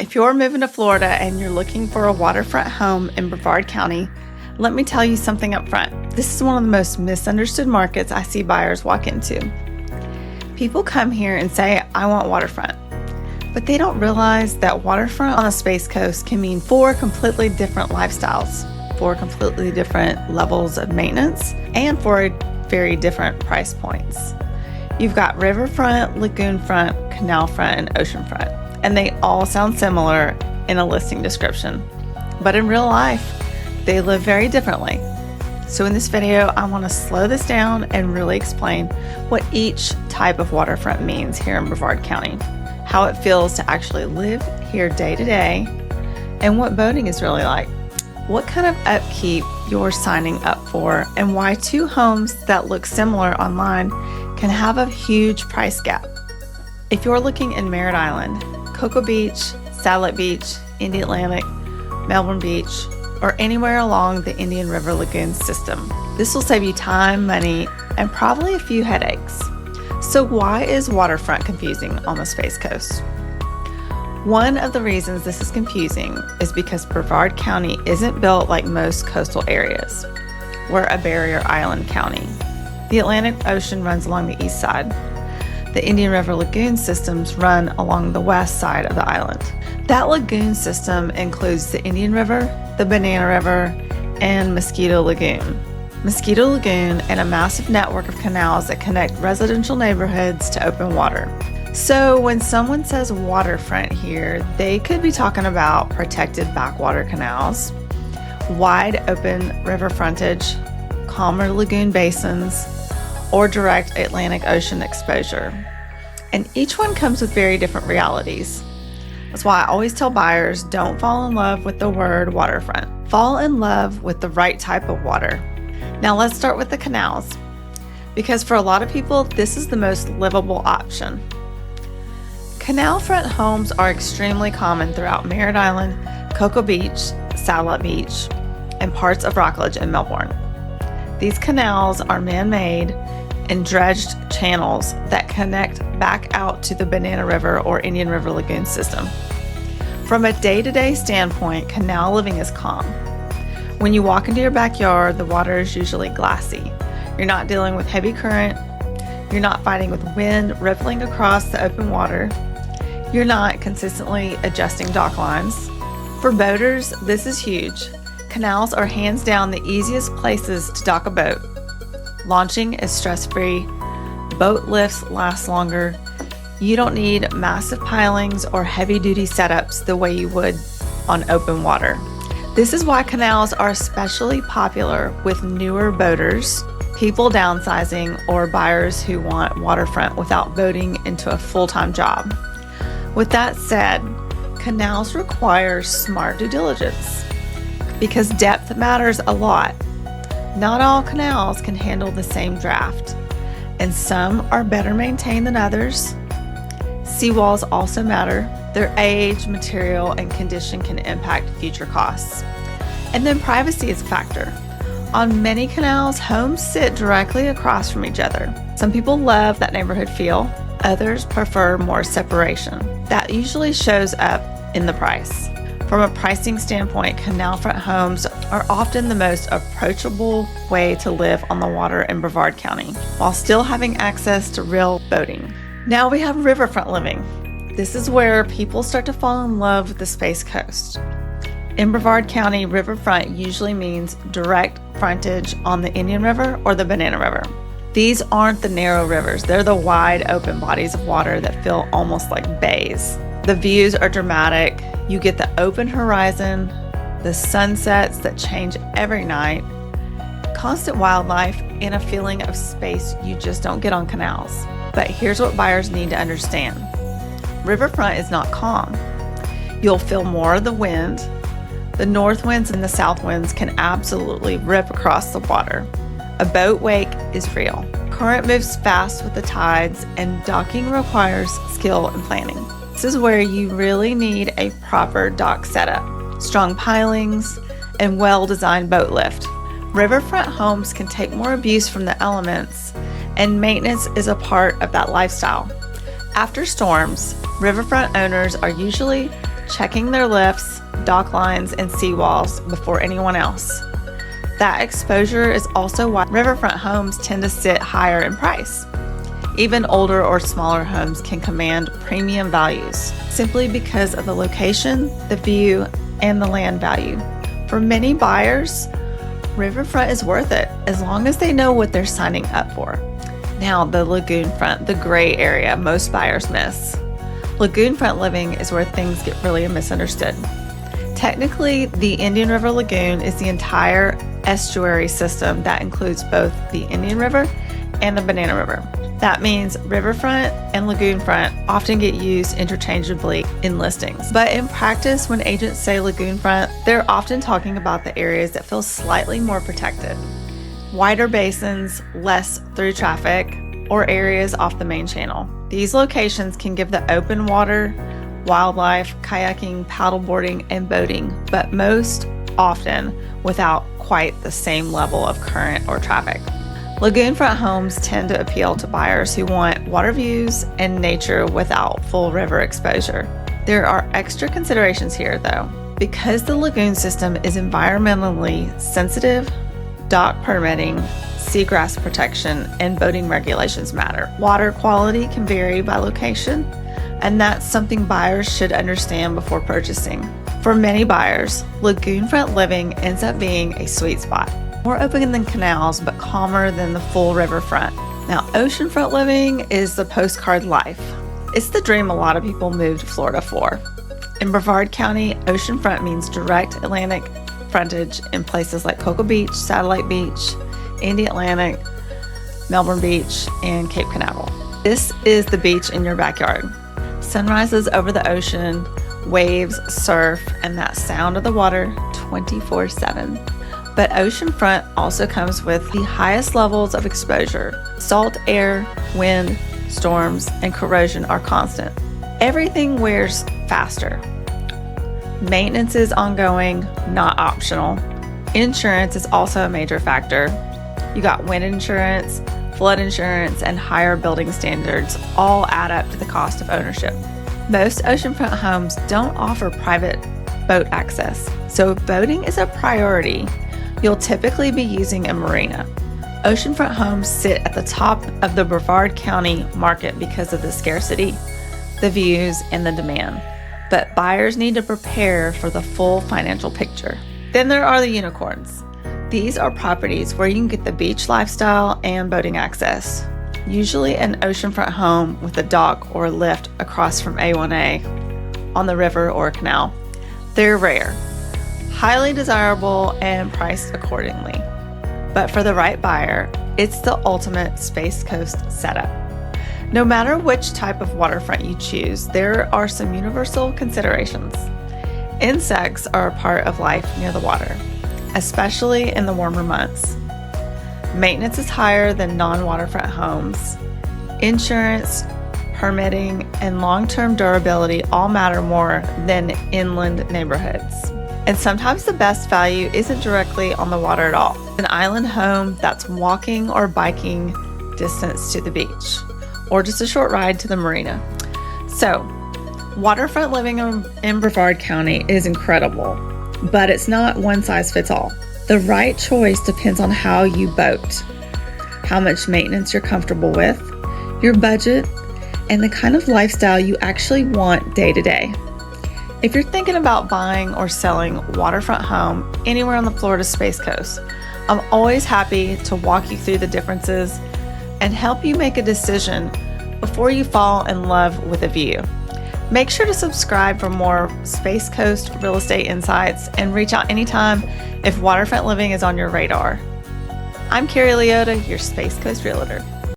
If you're moving to Florida and you're looking for a waterfront home in Brevard County, let me tell you something up front. This is one of the most misunderstood markets I see buyers walk into. People come here and say, I want waterfront, but they don't realize that waterfront on the Space Coast can mean 4 completely different lifestyles, 4 completely different levels of maintenance, and 4 very different price points. You've got Riverfront, Lagoonfront, canal-front, and Oceanfront, and they all sound similar in a listing description. But in real life, they live very differently. So in this video, I want to slow this down and really explain what each type of waterfront means here in Brevard County, how it feels to actually live here day to day, and what boating is really like, what kind of upkeep you're signing up for, and why 2 homes that look similar online can have a huge price gap. If you're looking in Merritt Island, Cocoa Beach, Satellite Beach, Indian Atlantic, Melbourne Beach, or anywhere along the Indian River Lagoon system, this will save you time, money, and probably a few headaches. So why is waterfront confusing on the Space Coast? One of the reasons this is confusing is because Brevard County isn't built like most coastal areas. We're a barrier island county. The Atlantic Ocean runs along the east side. The Indian River Lagoon systems run along the west side of the island. That lagoon system includes the Indian River, the Banana River, and Mosquito Lagoon. Mosquito Lagoon and a massive network of canals that connect residential neighborhoods to open water. So when someone says waterfront here, they could be talking about protected backwater canals, wide open river frontage, calmer lagoon basins, or direct Atlantic Ocean exposure. And each one comes with very different realities. That's why I always tell buyers, don't fall in love with the word waterfront. Fall in love with the right type of water. Now let's start with the canals, because for a lot of people, this is the most livable option. Canal front homes are extremely common throughout Merritt Island, Cocoa Beach, Satellite Beach, and parts of Rockledge and Melbourne. These canals are man-made and dredged channels that connect back out to the Banana River or Indian River Lagoon system. From a day-to-day standpoint, canal living is calm. When you walk into your backyard, the water is usually glassy. You're not dealing with heavy current. You're not fighting with wind rippling across the open water. You're not consistently adjusting dock lines. For boaters, this is huge. Canals are hands down the easiest places to dock a boat. Launching is stress-free. Boat lifts last longer. You don't need massive pilings or heavy-duty setups the way you would on open water. This is why canals are especially popular with newer boaters, people downsizing, or buyers who want waterfront without boating into a full-time job. With that said, canals require smart due diligence because depth matters a lot. Not all canals can handle the same draft, and some are better maintained than others. Seawalls also matter. Their age, material, and condition can impact future costs. And then privacy is a factor. On many canals, homes sit directly across from each other. Some people love that neighborhood feel. Others prefer more separation. That usually shows up in the price. From a pricing standpoint, canal front homes are often the most approachable way to live on the water in Brevard County, while still having access to real boating. Now we have riverfront living. This is where people start to fall in love with the Space Coast. In Brevard County, riverfront usually means direct frontage on the Indian River or the Banana River. These aren't the narrow rivers, they're the wide open bodies of water that feel almost like bays. The views are dramatic. You get the open horizon, the sunsets that change every night, constant wildlife, and a feeling of space you just don't get on canals. But here's what buyers need to understand. Riverfront is not calm. You'll feel more of the wind. The north winds and the south winds can absolutely rip across the water. A boat wake is real. Current moves fast with the tides, and docking requires skill and planning. This is where you really need a proper dock setup, strong pilings, and well-designed boat lift. Riverfront homes can take more abuse from the elements, and maintenance is a part of that lifestyle. After storms, riverfront owners are usually checking their lifts, dock lines, and seawalls before anyone else. That exposure is also why riverfront homes tend to sit higher in price. Even older or smaller homes can command premium values simply because of the location, the view, and the land value. For many buyers, riverfront is worth it as long as they know what they're signing up for. Now, the lagoon front, the gray area most buyers miss. Lagoon front living is where things get really misunderstood. Technically, the Indian River Lagoon is the entire estuary system that includes both the Indian River and the Banana River. That means riverfront and lagoon front often get used interchangeably in listings. But in practice, when agents say lagoon front, they're often talking about the areas that feel slightly more protected. Wider basins, less through traffic, or areas off the main channel. These locations can give the open water, wildlife, kayaking, paddleboarding, and boating, but most often without quite the same level of current or traffic. Lagoon front homes tend to appeal to buyers who want water views and nature without full river exposure. There are extra considerations here though. Because the lagoon system is environmentally sensitive, dock permitting, seagrass protection, and boating regulations matter. Water quality can vary by location, and that's something buyers should understand before purchasing. For many buyers, lagoon front living ends up being a sweet spot. More open than canals, but calmer than the full riverfront. Now, oceanfront living is the postcard life. It's the dream a lot of people move to Florida for. In Brevard County, oceanfront means direct Atlantic frontage in places like Cocoa Beach, Satellite Beach, Indy Atlantic, Melbourne Beach, and Cape Canaveral. This is the beach in your backyard. Sunrises over the ocean, waves, surf, and that sound of the water 24/7. But oceanfront also comes with the highest levels of exposure. Salt air, wind, storms, and corrosion are constant. Everything wears faster. Maintenance is ongoing, not optional. Insurance is also a major factor. You got wind insurance, flood insurance, and higher building standards all add up to the cost of ownership. Most oceanfront homes don't offer private boat access, so if boating is a priority, you'll typically be using a marina. Oceanfront homes sit at the top of the Brevard County market because of the scarcity, the views, and the demand. But buyers need to prepare for the full financial picture. Then there are the unicorns. These are properties where you can get the beach lifestyle and boating access. Usually an oceanfront home with a dock or a lift across from A1A on the river or a canal. They're rare, highly desirable, and priced accordingly. But for the right buyer, it's the ultimate Space Coast setup. No matter which type of waterfront you choose, there are some universal considerations. Insects are a part of life near the water, especially in the warmer months. Maintenance is higher than non-waterfront homes. Insurance, permitting, and long-term durability all matter more than inland neighborhoods. And sometimes the best value isn't directly on the water at all. An island home that's walking or biking distance to the beach, or just a short ride to the marina. So, waterfront living in Brevard County is incredible, but it's not one size fits all. The right choice depends on how you boat, how much maintenance you're comfortable with, your budget, and the kind of lifestyle you actually want day to day. If you're thinking about buying or selling a waterfront home anywhere on the Florida Space Coast, I'm always happy to walk you through the differences and help you make a decision before you fall in love with a view. Make sure to subscribe for more Space Coast real estate insights and reach out anytime if waterfront living is on your radar. I'm Carrie Leota, your Space Coast Realtor.